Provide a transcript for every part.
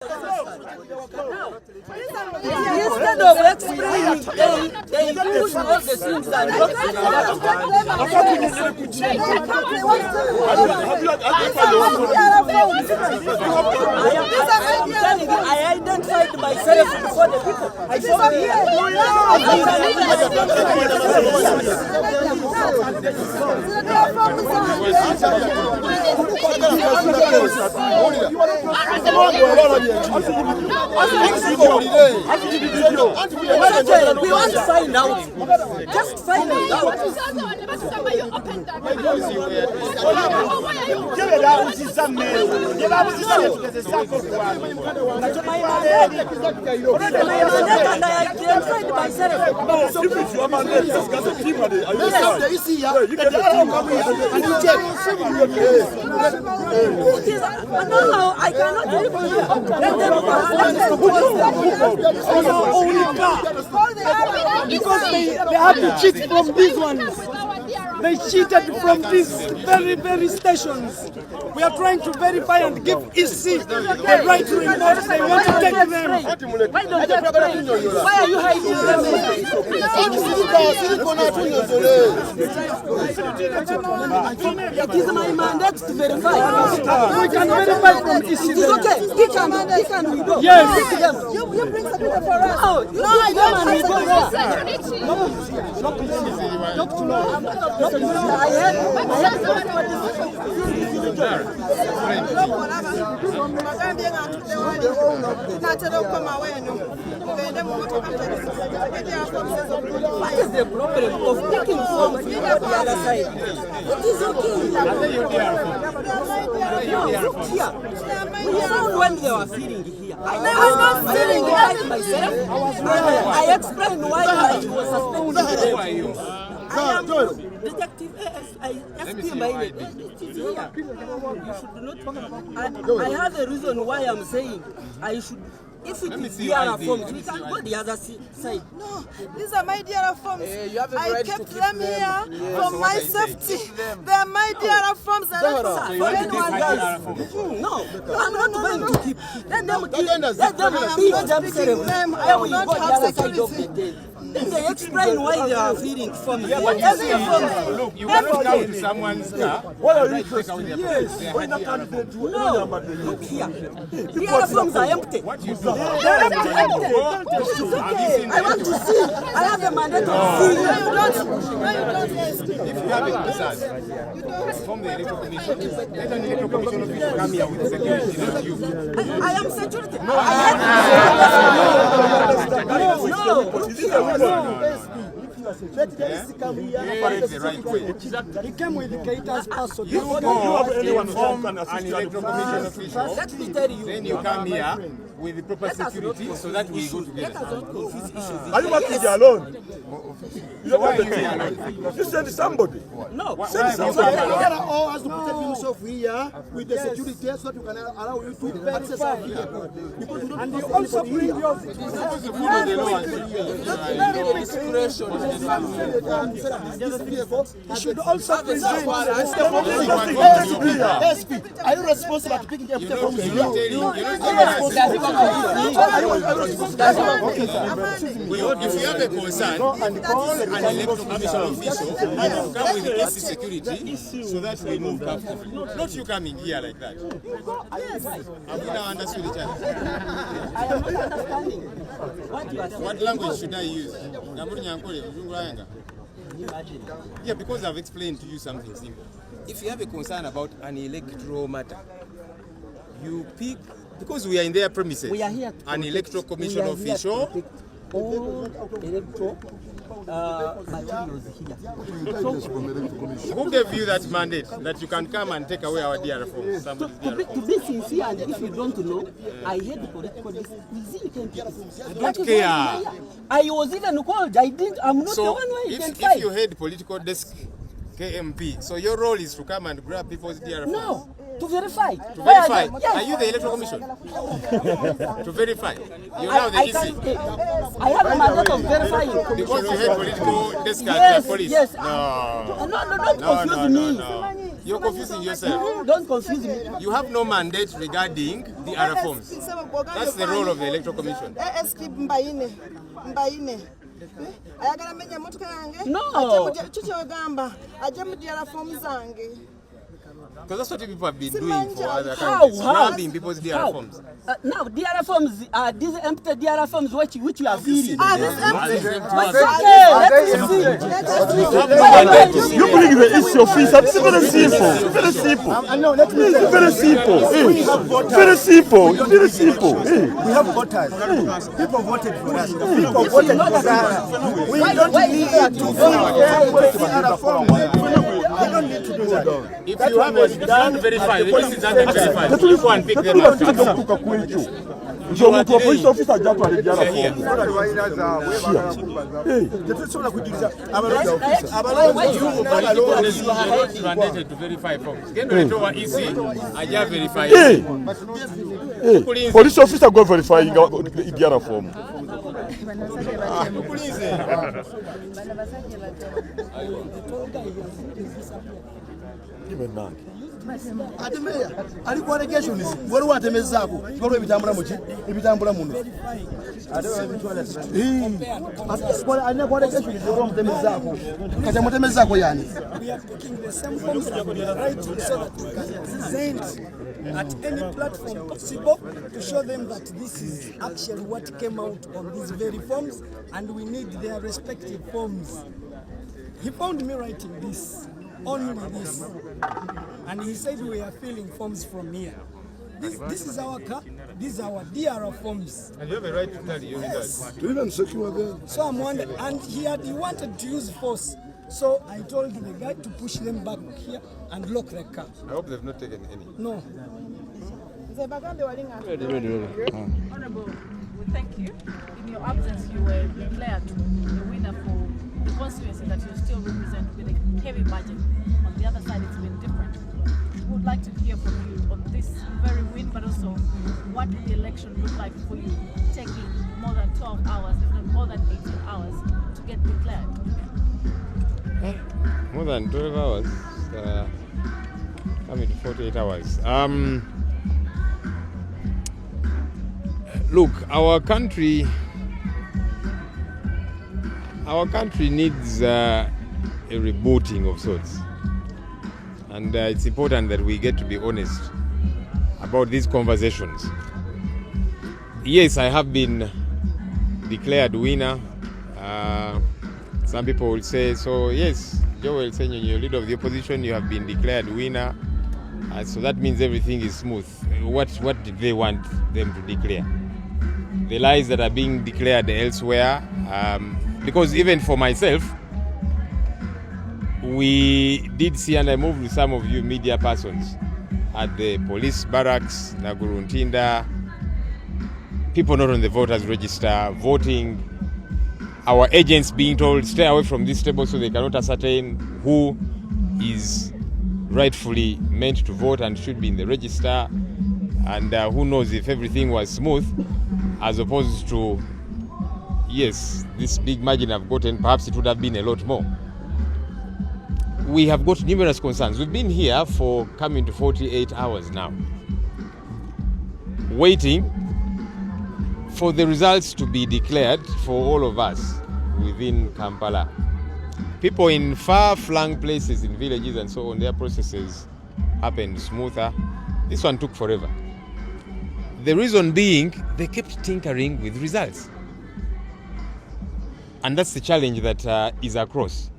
Instead of explaining, they push all the things and I identified myself before the people. I saw we want to find out. Just find out. No, I cannot live here. Because they have to cheat from these ones. They cheated from these very stations. We are trying to verify and give EC the right to report. They want to take them. Why don't you explain? Why are you hiding them? It is my mandate to verify. We can verify from EC. It is okay. He can we go. Yes. You bring certificate for us. No, you bring them and we go there. I what is the problem of taking forms on the other side? It is okay. We found when they were feeling here. I was not feeling like myself. I explained why I was suspended. I am Detective SP Maine. It is here. You should not talk about. I have a reason why I'm saying I should. If it is DRR forms, we can go the other side. No, these are my DRR forms. I kept them here for my safety. They are my DRR forms. For anyone else. No, I'm not going to keep. Let them keep. Let them beat themselves. I will not have security. Then they explain why they are feeding from here. Look, you went down to someone's car. What are you interested? Yes. No, look here. The other forms are empty. What you do? They're empty. It's okay. I want to see. I have a mandate to see. If you have a concern, from the electoral commission, let an electoral commission official come here with security, not you. I am security. No, look here. He came with the Keita's passport. You go inform an electoral commission official, Let me tell you. then you come here with the proper security so that we go together. Are you working here alone? So why are you here alone? You send somebody. No. Send somebody. All has to protect himself here with the security so that you can allow you to access our vehicle. And you also bring your you should also present. SP, are you responsible for picking up the phone? If you have a concern, call an electoral commission official and come with the AC security so that we move comfortably. Not you coming here like that. Have we now understood each other? I am not understanding what you are saying. What language should I use? Yeah, because I've explained to you something simple. If you have a concern about an electoral matter, you pick, because we are in their premises, We are here an electoral commission official. All electoral materials here. Who gave you that mandate that you can come and take away our DRR forms? To be sincere, and if you don't know, I had political I don't care. I was even called. I'm not the So one who if identified. you head political desk KMP, so your role is to come and grab people's DRR forms? No, to verify. To verify? Yes. Are you the electoral commission? To verify? You're now the EC. I have a mandate of verifying. Because you head political desk at Yes, police? yes. No. No, don't confuse me. You're confusing yourself. Don't confuse me. You have no mandate regarding the other forms. That's the role of the Electoral Commission. No. Because that's what people have been doing for other countries, grabbing people's DR forms. Now, DR forms are these empty DR forms which you are feeding. This empty. You bring the issue of fees. It's very simple. Very simple. No, let me say. Very simple. We have voters. Very simple. Very simple. We have voters. People voted for us. People voted for us. We don't need to fill the other form. We don't need to do that. If you haven't done verify, the list is unverified. You go and pick them up. Ndio mtu wa police officer ajapo alijara form. Tetusobola kujiriza Mandated to verify forms. Gendo letowa easy, aja verify. Police officer go verifying the other form. Even now. Atemeya alikuwa allegations waliwo atemezaako waliwo ebitambula muki ebitambula muno alina ku allegations waliwo mutemezaako kati mutemezaako yani We are taking the same forms that we are writing so that we can present at any platform possible to show them that this is actually what came out on these very forms and we need their respective forms. He found me writing this, only this, and he said we are filling forms from here. This is our car, these are our DR forms. And you have a right to tell you Yes. Do even secure them. So I'm wondering, and he wanted to use force. So I told the guy to push them back here and lock the car. I hope they've not taken any. No. Honorable, we thank you. In your absence, you were declared the winner for the constituency that you still represent with a heavy budget. On the other side, it's been different. We would like to hear from you on this very win, but also what did the election look like for you, taking more than 12 hours, if not more than 18 hours, to get declared? More than 12 hours. Coming to 48 hours. Look, our country needs a rebooting of sorts, and it's important that we get to be honest about these conversations. Yes, I have been declared winner. Some people will say, so yes, Joel Ssenyonyi, leader of the opposition, you have been declared winner. So that means everything is smooth. What did they want them to declare? The lies that are being declared elsewhere. Because even for myself, we did see, and I moved with some of you media persons, at the police barracks, Naguruntinda, people not on the voters register, voting, our agents being told stay away from this table so they cannot ascertain who is rightfully meant to vote and should be in the register, and who knows if everything was smooth, as opposed to, yes, this big margin I've gotten, perhaps it would have been a lot more. We have got numerous concerns. We've been here for coming to 48 hours now, waiting for the results to be declared for all of us within Kampala. People in far-flung places, in villages and so on, their processes happened smoother. This one took forever. The reason being, they kept tinkering with results. And that's the challenge that is across.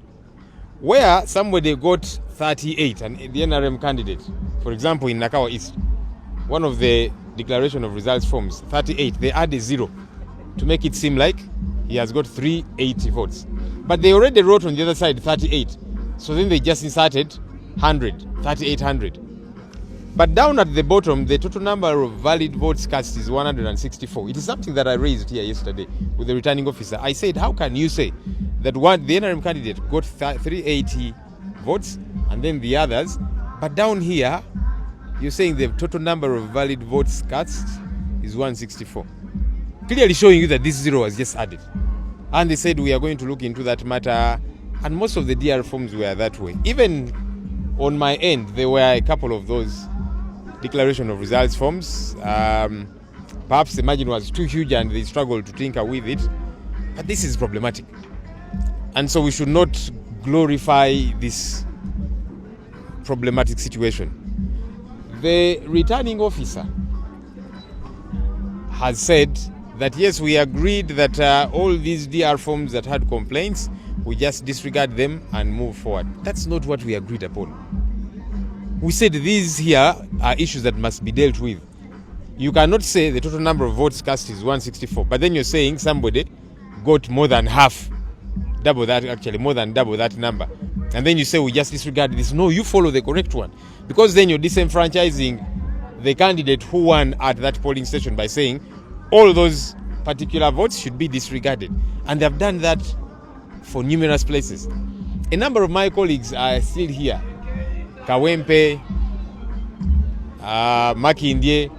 Where somebody got 38, and the NRM candidate, for example, in Nakawa East, one of the declaration of results forms, 38, they add a 0 to make it seem like he has got 380 votes. But they already wrote on the other side 38. So then they just inserted 100, 3800. But down at the bottom, the total number of valid votes cast is 164. It is something that I raised here yesterday with the returning officer. I said, how can you say that the NRM candidate got 380 votes and then the others, but down here, you're saying the total number of valid votes cast is 164. Clearly showing you that this 0 was just added. And they said we are going to look into that matter, and most of the DR forms were that way. Even on my end, there were a couple of those declaration of results forms. Perhaps the margin was too huge and they struggled to tinker with it. But this is problematic. And so we should not glorify this problematic situation. The returning officer has said that yes, we agreed that all these DR forms that had complaints, we just disregard them and move forward. That's not what we agreed upon. We said these here are issues that must be dealt with. You cannot say the total number of votes cast is 164, but then you're saying somebody got more than half, double that, actually more than double that number. And then you say we just disregard this. No, you follow the correct one. Because then you're disenfranchising the candidate who won at that polling station by saying all those particular votes should be disregarded. And they've done that for numerous places. A number of my colleagues are still here. Kawempe, Makindye.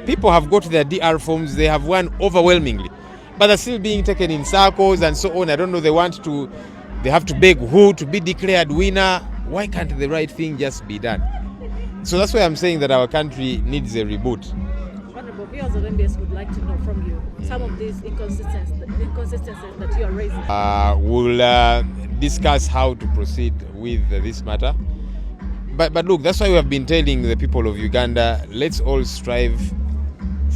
People have got their DR forms, they have won overwhelmingly. But they're still being taken in circles and so on. I don't know, they have to beg who to be declared winner. Why can't the right thing just be done? So that's why I'm saying that our country needs a reboot. Honorable, viewers of MBS would like to know from you some of these inconsistencies that you are raising. We'll discuss how to proceed with this matter. But look, that's why we have been telling the people of Uganda, let's all strive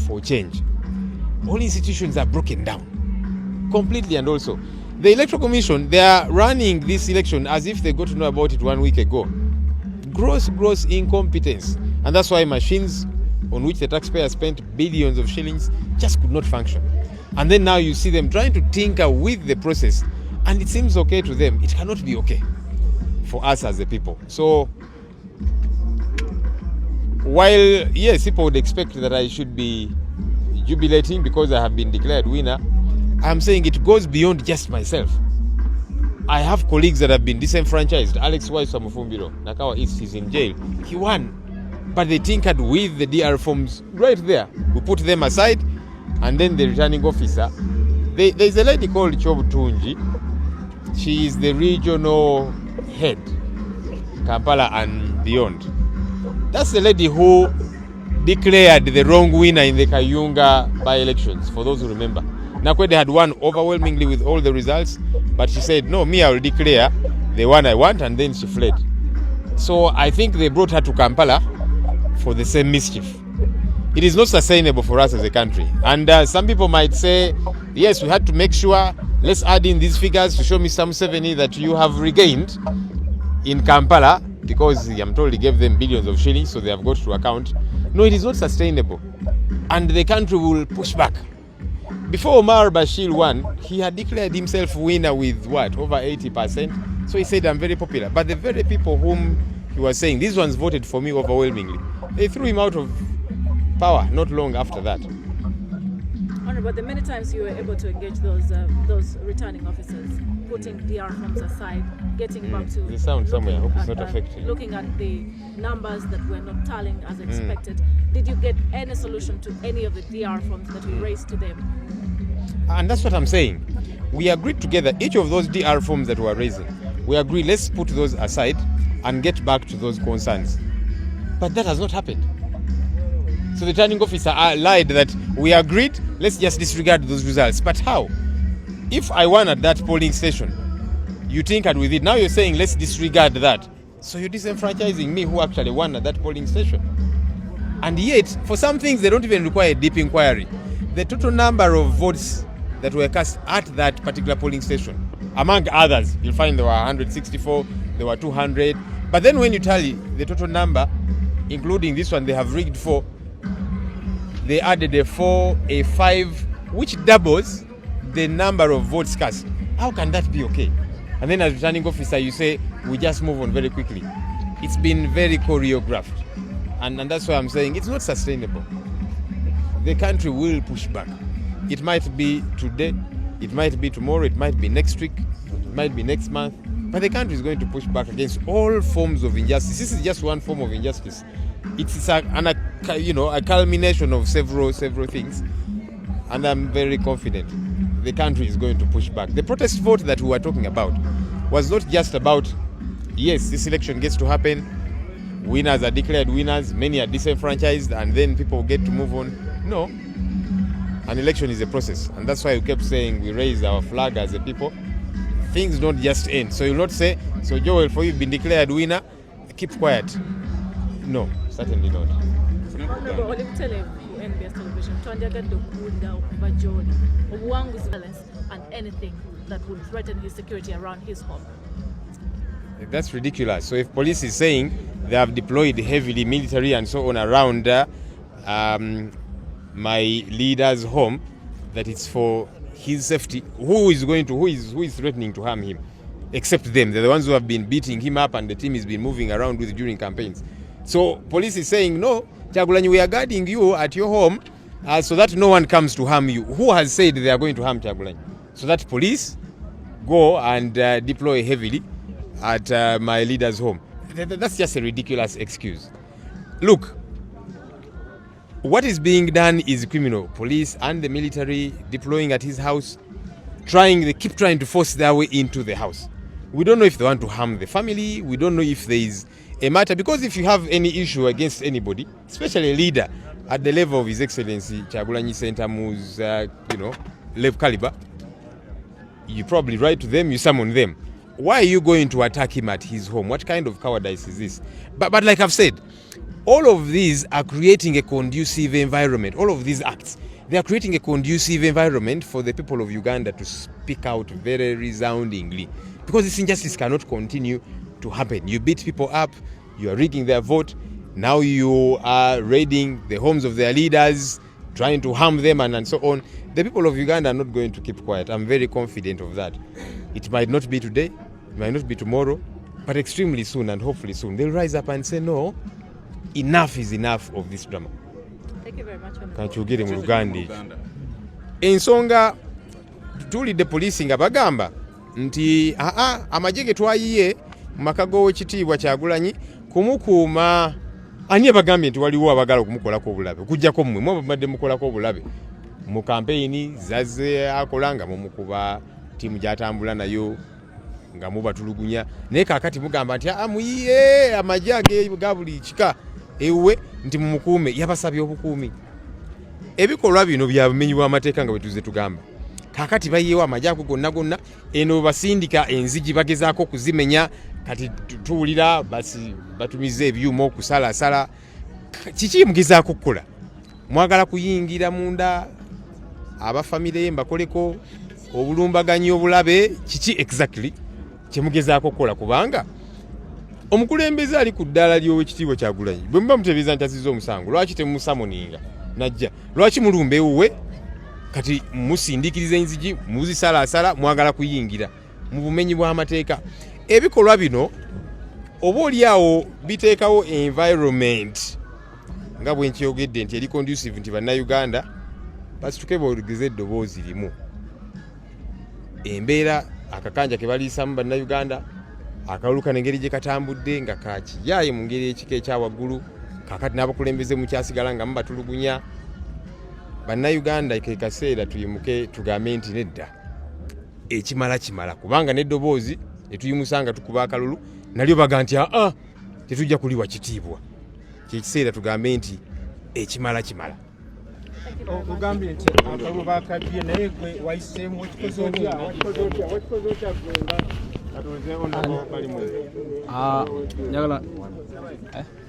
for change. All institutions are broken down completely, and also the Electoral Commission, they are running this election as if they got to know about it 1 week ago. Gross incompetence. And that's why machines on which the taxpayer spent billions of shillings just could not function. And then now you see them trying to tinker with the process, and it seems okay to them. It cannot be okay for us as a people. So while yes, people would expect that I should be jubilating because I have been declared winner, I'm saying it goes beyond just myself. I have colleagues that have been disenfranchised. Waisswa Mufumbiro, Nakawa East, is in jail. He won. But they tinkered with the DR forms right there. We put them aside, and then the returning officer, there's a lady called Chobu Tunji. She is the regional head, Kampala and beyond. That's the lady who declared the wrong winner in the Kayunga by-elections, for those who remember. Nakwede had won overwhelmingly with all the results, but she said, no, me, I will declare the one I want, and then she fled. So I think they brought her to Kampala for the same mischief. It is not sustainable for us as a country. And some people might say, yes, we had to make sure, let's add in these figures to show Mr. Museveni that you have regained in Kampala, because I'm told he gave them billions of shillings, so they have got to account. No, it is not sustainable. And the country will push back. Before Omar Bashir won, he had declared himself winner with what, over 80%. So he said, I'm very popular. But the very people whom he was saying, these ones voted for me overwhelmingly, they threw him out of power not long after that. Honorable, the many times you were able to engage those returning officers, putting DR forms aside, getting back to the sound somewhere, I hope it's not affecting. Looking at the numbers that were not tallying as expected, did you get any solution to any of the DR forms that you raised to them? And that's what I'm saying. We agreed together, each of those DR forms that we are raising, we agreed, let's put those aside and get back to those concerns. But that has not happened. So the returning officer lied that we agreed, let's just disregard those results. But how? If I won at that polling station, you tinkered with it. Now you're saying, let's disregard that. So you're disenfranchising me who actually won at that polling station. And yet, for some things, they don't even require a deep inquiry. The total number of votes that were cast at that particular polling station, among others, you'll find there were 164, there were 200. But then when you tally the total number, including this one they have rigged for, they added a 4, a 5, which doubles the number of votes cast. How can that be okay? And then as returning officer, you say, we just move on very quickly. It's been very choreographed. And that's why I'm saying it's not sustainable. The country will push back. It might be today, it might be tomorrow, it might be next week, it might be next month. But the country is going to push back against all forms of injustice. This is just one form of injustice. It's a culmination of several things. And I'm very confident the country is going to push back. The protest vote that we were talking about was not just about, yes, this election gets to happen, winners are declared winners, many are disenfranchised, and then people get to move on. No. An election is a process, and that's why we kept saying we raise our flag as a people. Things don't just end. So you'll not say, so Joel, for you've been declared winner, keep quiet. No, certainly not. Honorable Olimtele ku NBS television twandyagadde okuwulira okuva gy'oli obuwanguzi and anything that would threaten his security around his home. That's ridiculous. So if police is saying they have deployed heavily military and so on around my leader's home, that it's for his safety, who is threatening to harm him? Except them. They're the ones who have been beating him up and the team has been moving around with during campaigns. So police is saying, no, Kyagulanyi, we are guarding you at your home so that no one comes to harm you. Who has said they are going to harm Kyagulanyi? So that police go and deploy heavily at my leader's home. That's just a ridiculous excuse. Look, what is being done is criminal. Police and the military deploying at his house, they keep trying to force their way into the house. We don't know if they want to harm the family. We don't know if there is a matter, because if you have any issue against anybody, especially a leader at the level of His Excellency Kyagulanyi Ssentamu's, level caliber, you probably write to them, you summon them. Why are you going to attack him at his home? What kind of cowardice is this? But like I've said, all of these are creating a conducive environment. All of these acts, they are creating a conducive environment for the people of Uganda to speak out very resoundingly. Because this injustice cannot continue to happen. You beat people up, you are rigging their vote, now you are raiding the homes of their leaders, trying to harm them and so on. The people of Uganda are not going to keep quiet. I'm very confident of that. It might not be today, it might not be tomorrow, but extremely soon and hopefully soon, they'll rise up and say, no, enough is enough of this drama. Thank you very much. Kankyogere mu Luganda. Ensonga tulidde poliisi nga bagamba nti amagye ge twayiye mu maka g'Oweekitiibwa Kyagulanyi kumukuuma. Ani abagambye nti waliwo abagala okumukolako obulabe okuggyako mmwe babadde mukolako obulabe mu kampeyini zazze akola nga mumukuba ttiimu gy'atambula nayo nga mubatulugunya, naye kaakati mugamba nti muyiye amagye ga buli kika ewuwe nti mumukuume. Yabasabye obukuumi. Ebikolwa bino bya bumenyi bw'amateeka nga bwe tuzze tugamba. Kaakati bayiyewo amagye ago gonna eno basindika enzigi bagezaako okuzimenya. Kati tuwulira batumize ebyuma okusalasala. Kiki mugezaako okukola? Mwagala kuyingira munda abafamile ye mbakoleko obulumbaganyi obulabe? Kiki exactly kye mugezaako okukola? Kubanga omukulembeze ali ku ddaala ly'Oweekitiibwa Kyagulanyi bwe muba mutereeza nti azizza omusango, lwaki temumusamoninga najja? Lwaki mulumba ewuwe kati musindikiriza enzigi muzisalasala mwagala kuyingira mu bumenyi bw'amateeka? Ebikolwa bino oba oliawo biteekawo environment nga bwe nkyogedde nti eri conducive nti bannayuganda basituke boogeze eddoboozi limu. Embeera akakanja ke baliisamu bannayuganda, akalulu kano engeri gye katambudde nga kakiyaaye mu ngeri ekika ekya waggulu, kaakati n'abakulembeze mukyasigala nga mubatulugunya. Bannayuganda ke kaseera tuyimuke tugambe nti nedda ekimala kimala, kubanga n'eddoboozi etuyimusa nga tukuba akalulu nalyo baga nti tetujja kuliwa kitiibwa. Kyekiseera tugambe nti ekimala kimala. Ogambye nti akalulu bakadye naye gwe wayiseemu ekikoze otya?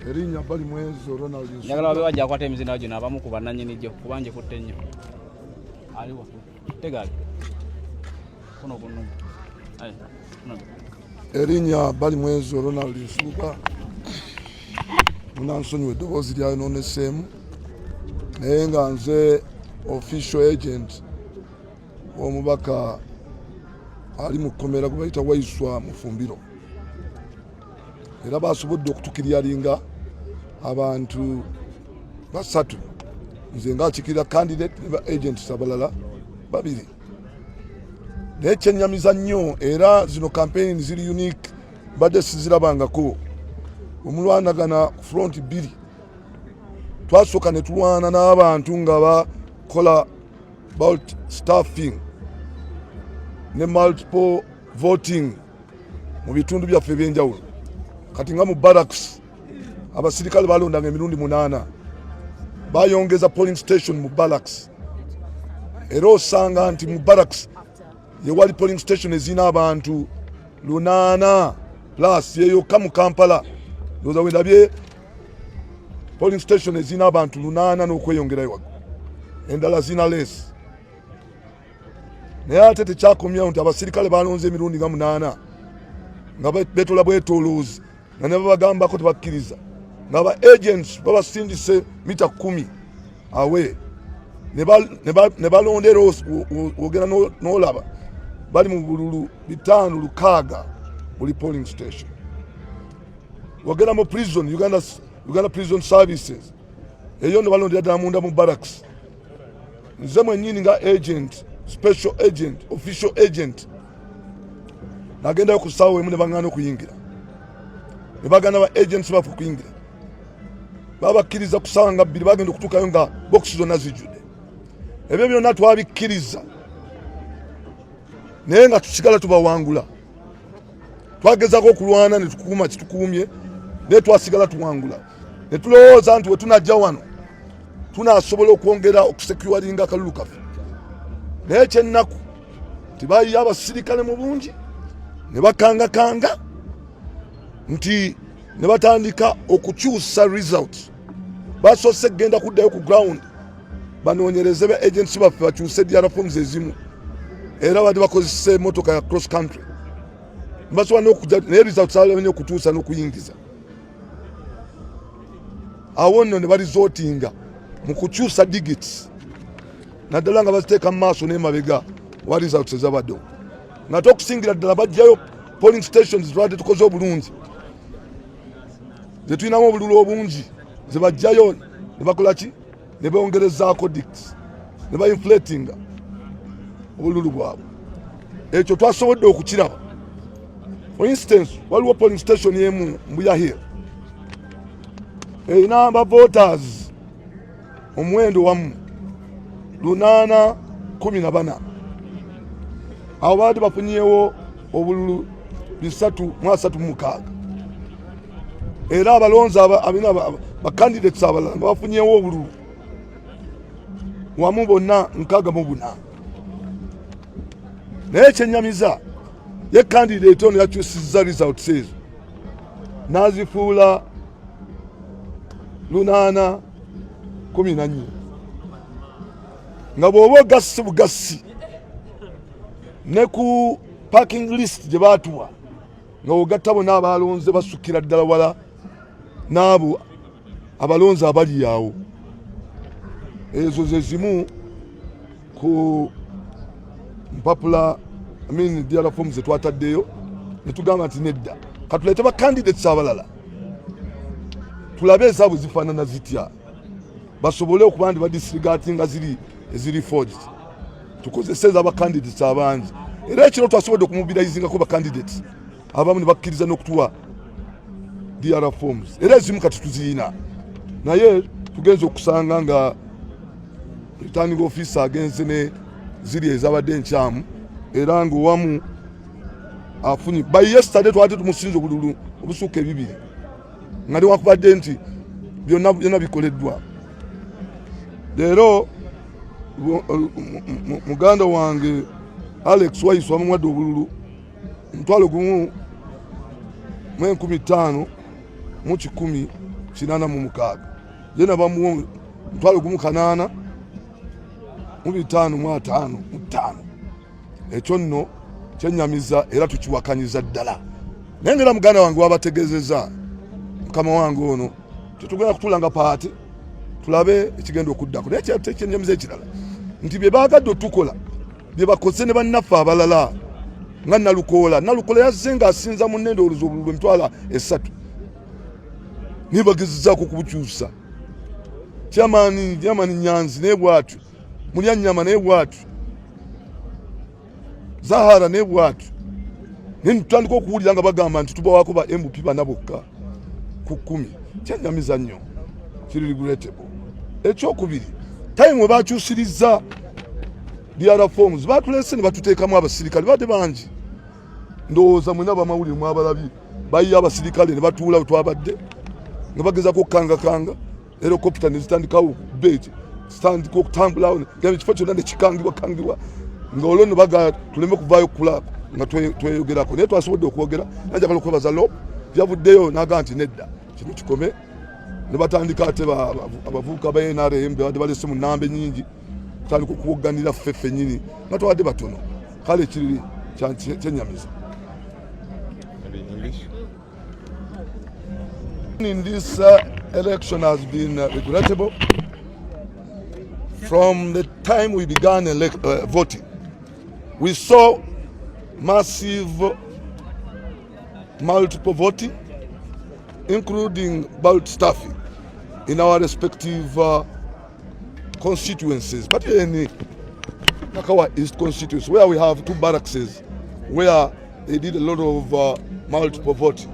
Erinnya bali mwezi Ronald njagala babe bajja akwata emizindalo gino abamu ku bannannyini gyo kuba nje kutte nnyo. Aliwo tegali kuno kuno. Erinnya bali mwezi Ronald Nsuuka. Munansonyiwa eddoboozi lyayononeseemu naye nga nze official agent w'omubaka ali mu kkomera gwe bayita Waisswa Mufumbiro, era basobodde okutukiryalinga abantu basatu, nze ng'akikirira candidate ne ba agents abalala babiri. Naye kyennyamiza nnyo era zino campaign ziri unique badde sizirabangako. Omulwanagana front bbiri twasooka ne tulwana n'abantu nga bakola about staffing ne multiple voting mu bitundu byaffe ebyenjawulo. Kati nga mu barracks abasirikale balondanga emirundi 8 bayongeza polling station mu barracks era osanga nti mu barracks yewali polling station ezina abantu 8 plus yeyo kamu Kampala ndoza wendabye polling station ezina abantu 8 n'okweyongerayo endala zina less naye ate tekyakomyawo nti abasirikale balonze emirundi nga 8 nga betola bwetoloozi nga ne babagambako tebakkiriza nga ba agents babasindise mita 10 awe ne balondera ogenda n'olaba bali mu bululu 5-6 buli polling station. Wagenda mu prison, Uganda Prison Services eyo ne balondera ddala munda mu barracks. Nze mwennyini nga agent, special agent, official agent nagendayo ku ssaawa emu ne baŋŋaana okuyingira ne bagana ba agents bafe okuyingira babakkiriza ku ssaawa nga 2 bagenda okutuukayo nga bokisi zonna zijjudde. Ebyo byonna twabikkiriza naye nga tusigala tubawangula. Twagezaako okulwana ne tukuuma kitukuumye naye twasigala tuwangula ne tulowooza nti we tunajja wano tunaasobola okwongera okusecuringa akalulu kaffe. Naye ekyennaku tibayiye abasirikale mu bungi ne bakangakanga nti ne batandika okukyusa results. Basoose kugenda kuddayo ku ground banoonyereze ba agency baffe bakyuse DR forms ezimu era badde bakozesa emmotoka ya cross country basobola n'okujja naye results alabanye okutuusa n'okuyingiza. Awo nno ne balizootinga mu kukyusa digits naddala nga baziteeka mu maaso n'emabega wa results ezabaddewo ng'ate okusingira ddala bajjayo polling stations twadde tukoze obulungi ze tulinamu obululu obungi ze bajjayo ne bakola ki ne bongerezaako digits ne bainflatinga obululu bwabwe. Ekyo twasobodde okukiraba. For instance, waliwo polling station y'emu Mbuya Hill erina voters omuwendo wamu 814 abo baadde bafunyeewo obululu 336 era abalonzi abina bacandidates abalala bafunyeewo obululu wamu bonna 64. Naye ekyennyamiza ye candidate ono yakyusizza results ezo n'azifuula 814 nga bw'oba ogassi bugassi ne ku parking list gye baatuwa nga ogatta bonna abalonze basukira ddala wala n'abo abalonzi abali awo. Ezo ze zimu ku mpapula DR forms ze twataddeyo ne tugamba nti nedda katuleete ba candidates abalala tulabe ezaabwe zifaanana zitya basobole okuba nti badisirigatinga eziri forged tukozese eza ba candidates abangi era ekiro twasobodde okumubilizingako ba candidates abamu ne bakkiriza n'okutuwa DR forms era ezimu kati tuziyina naye tugenza okusanga nga returning officer agenze ne ziri ezabadde enkyamu era ng'owamu afunye by yesterday twali tumusinza obululu obusuuka 2 nga newakubadde nti byonna bikoleddwa. Leero muganda wange Alex Waisswa bamuwadde obululu 1,1586 yena bamuwa 1,855. Ekyo nno kyennyamiza era tukiwakanyiza ddala. Naye ngera muganda wange wabategeezezza mukama wange ono tetugenda kutulanga paati tulabe ekigenda okuddako. Naye kyennyamiza ekirala nti bye baagadde otukola bye bakoze ne bannaffe abalala nga Nalukoola yazze ng'asinza mu nnende oluzo obululu 3,000 niye bagezezzaako okubukyusa. Chairman Nyanzi naye bw'atyo, Mulyanyama naye bw'atyo, Zahara naye bw'atyo. Naye tutandika okuwulira nga bagamba nti tubawaako ba MP 4 bokka ku 10. Kyennyamiza nnyo, kiri regrettable. Ekyokubiri, time we bakyusirizza DR forms batulese ne batuteekamu abasirikale badde bangi. Ndowooza mwena bamawulire mwabalabi bayiye abasirikale ne batuula twabadde nga bagezaako okukanga helicopter ne zitandikawo beegi zitandika okutambulawo ekifo kyonna ne kikangibwa nga olwo ne baga tuleme kuvaayo okula nga tweyogerako naye twasobodde okwogera najagala okwebaza lo byavuddeyo naga nti nedda kino kikome ne batandika ate abavubuka ba NRM badde balese mu nnambe nnyingi kutandika okuwogganira ffeffe nnyini nga twadde batono kale ekiriri kyennyamiza. In this election has been regrettable. From the time we began voting, we saw massive multiple voting, including ballot stuffing in our respective constituencies, particularly in Nakawa East constituency, where we have 2 barracks where they did a lot of multiple voting.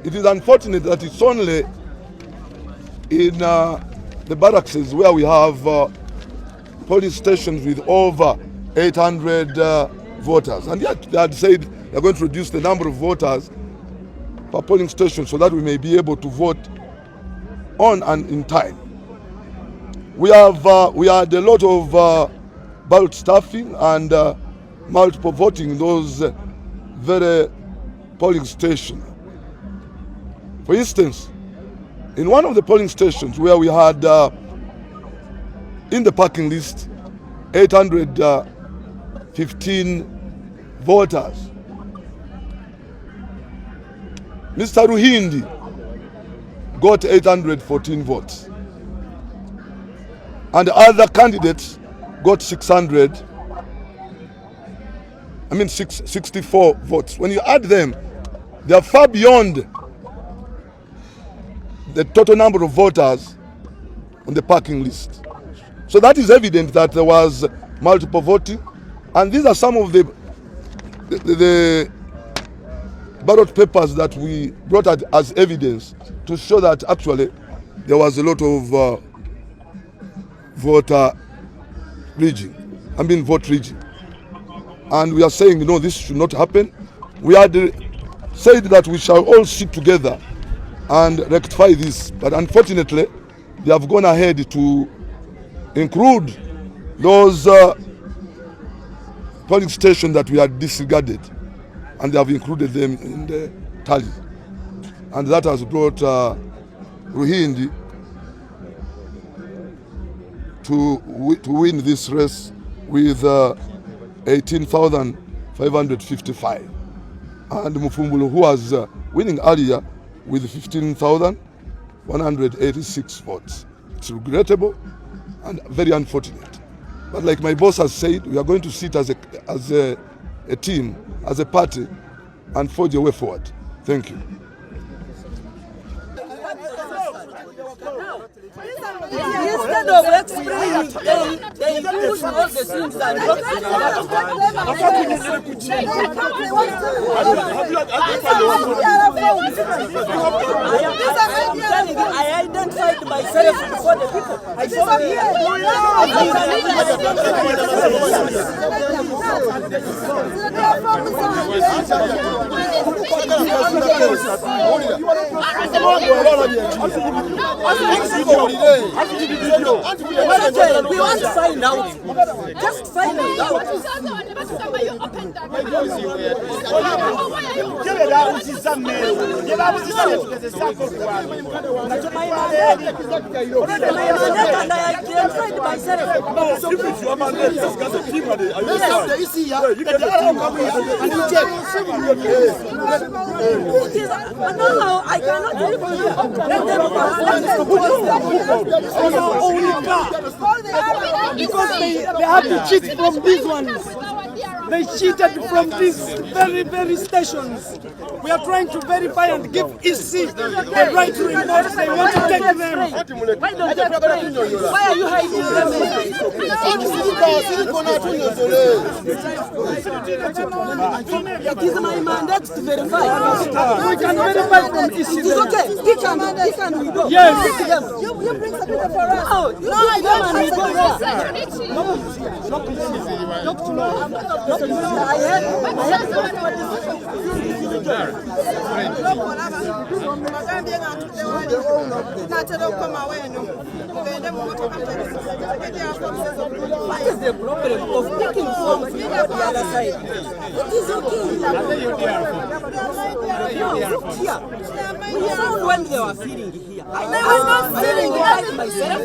It is unfortunate that it's only in the barracks where we have police stations with over 800 voters, and yet they had said they're going to reduce the number of voters per polling station so that we may be able to vote on and in time. We had a lot of ballot stuffing and multiple voting in those very polling stations. For instance, in one of the polling stations where we had in the parking list 815 voters, Mr. Ruhindi got 814 votes, and other candidates got 64 votes. When you add them, they are far beyond the total number of voters on the parking list. So that is evident that there was multiple voting, and these are some of the ballot papers that we brought out as evidence to show that actually there was a lot of vote rigging. And we are saying, no, this should not happen. We had said that we shall all sit together and rectify this, but unfortunately they have gone ahead to include those polling stations that we had disregarded, and they have included them in the tally, and that has brought Ruhindi to win this race with 18,555, and Mufumbiro, who was winning earlier, with 15,186 votes. It's regrettable and very unfortunate. But like my boss has said, we are going to sit as a team, as a party, and forge a way forward. Thank you. Instead of explaining, they use all the things and I identified myself before the people. I saw we want to find out. Just find out. No, I cannot live here. Because they have to cheat from these ones. They cheated from these very stations. We are trying to verify and give EC the right to report. They want to take them. Why don't you? Why are you hiding them? It is my mandate to verify. We can verify from EC. It is okay. He can we go. Yes. You bring certificate for us. No, you come and we go there. What is the problem of picking forms on the other side? It is okay. No, look here. We found when they were feeling here. I was not feeling it myself.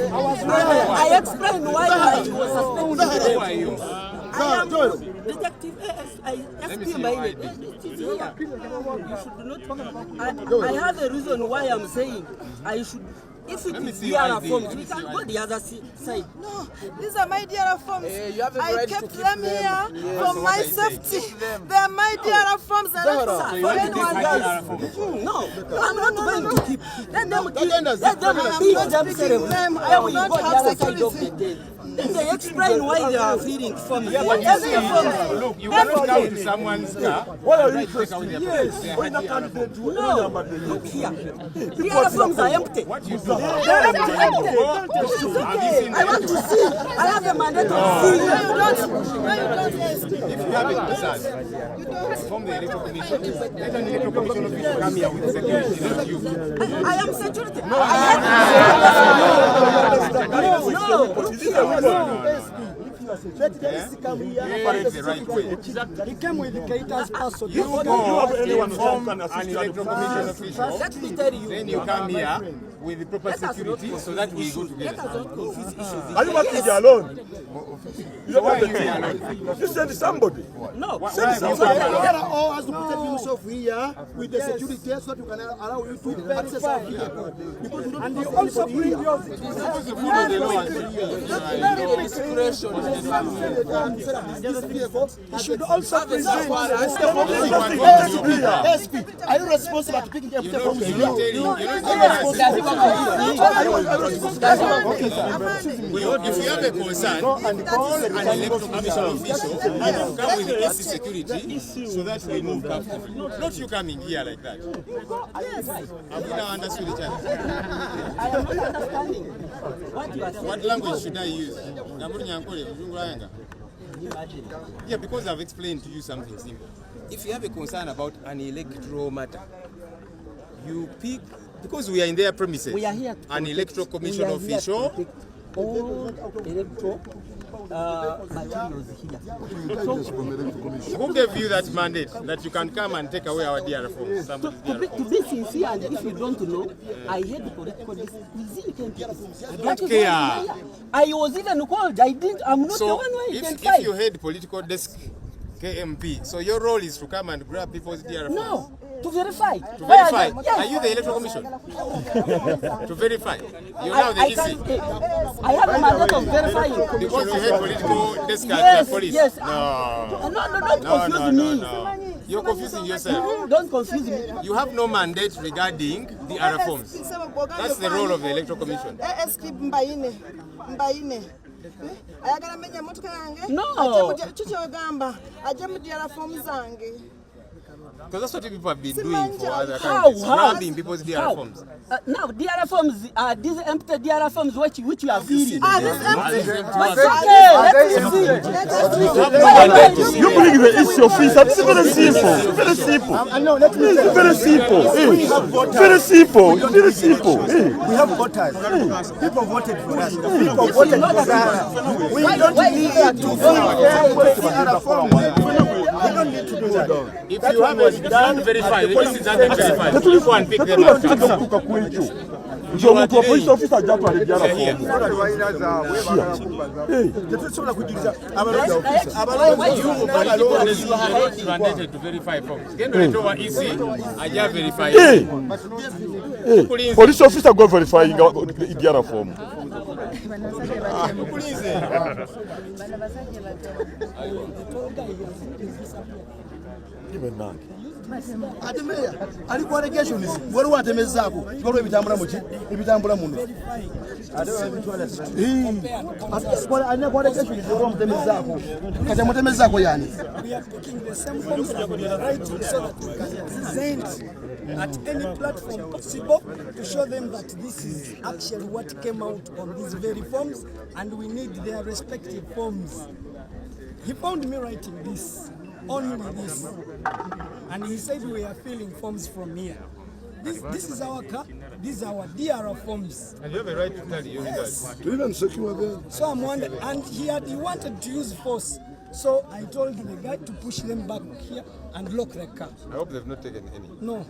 I explained why I was suspended. I am Detective SP Maine. It is here. You should not talk about I have a reason why I'm saying I should. If it is DRA forms, we can go the other side. No, these are my DRA forms. I kept them here for my safety. They are my DRA forms. And no, I'm not going to keep. Let them keep. Let them beat them. I will not have security. Then they explain why they are feeling from here. Look, you cannot come to someone's car. Why are you interested? Yes. No, look here. The other forms are empty. What you do? They're empty. It's okay. I want to see. I have a mandate to see. If you have a concern from the electoral commission, let an electoral commission official come here with security, not you. I am security. No, look here. Let come here. The right way. He came with the Keita's passport. You go inform an electoral commission official, Let me tell you. then you come here with the proper security so that we go together. Are you working here alone? Why are you here alone? You send somebody. No. Send somebody. All has to protect himself here with the security so that you can allow you to access our vehicle. And you also bring your you should also present. SP, are you responsible for picking up the phone? If you have a concern, call an electoral commission official and come with the AC security so that we move comfortably. Not you coming here like that. Have we now understood each other? I am not understanding what you are saying. What language should I use? Yeah, because I've explained to you something simple. If you have a concern about an electoral matter, you pick, because we are in their premises, We are here an electoral commission official. All electoral materials here. Who gave you that mandate that you can come and take away our DRA forms? To be sincere, and if you don't know, I had the political don't care. I was even called. I'm not the So one who if identified. you head political desk KMP, so your role is to come and grab people's DRA forms? No, to verify. To verify? Yes. Are you the electoral commission? To verify? You're now the EC. I have a mandate of verifying. Because you head political desk at Yes, the police? yes. No. Don't confuse me. No. You're confusing yourself. Don't confuse me. You have no mandate regarding the DRA forms. That's the role of the electoral commission. No. Because that's what people have been doing for other countries, grabbing people's DRA forms. Now, DRA forms are these empty DRA forms which you are feeling. You bring the issue of fees. It's very simple. Very simple. Very simple. Very simple. Very simple. We have voters. People voted for us. People voted for us. We don't need to fill other forms. We don't need to do that. If you haven't done verify, the list is unverified. You go and pick them up. Ndio mtu wa police officer ajapo alijara form. You mandated to verify forms. Get rid of EC, aja verify. Police officer go verifying the other form. Even now. Ati meya, alikuwa allegations. Waliwo atemezaako. Waliwo ebitambula muno. Alina kwa allegations waliwo amutemezaako. Kati amutemezaako yani. We are taking the same forms of writing so that we can present at any platform possible to show them that this is actually what came out on these very forms and we need their respective forms. He found me writing this, only this, and he said we are filling forms from here. This is our car, these are our DRR forms. And you have a right to tell you yes. To even secure them. So I'm wondering, and he wanted to use force. So I told the guy to push them back here and lock the car. I hope they've not taken any. No.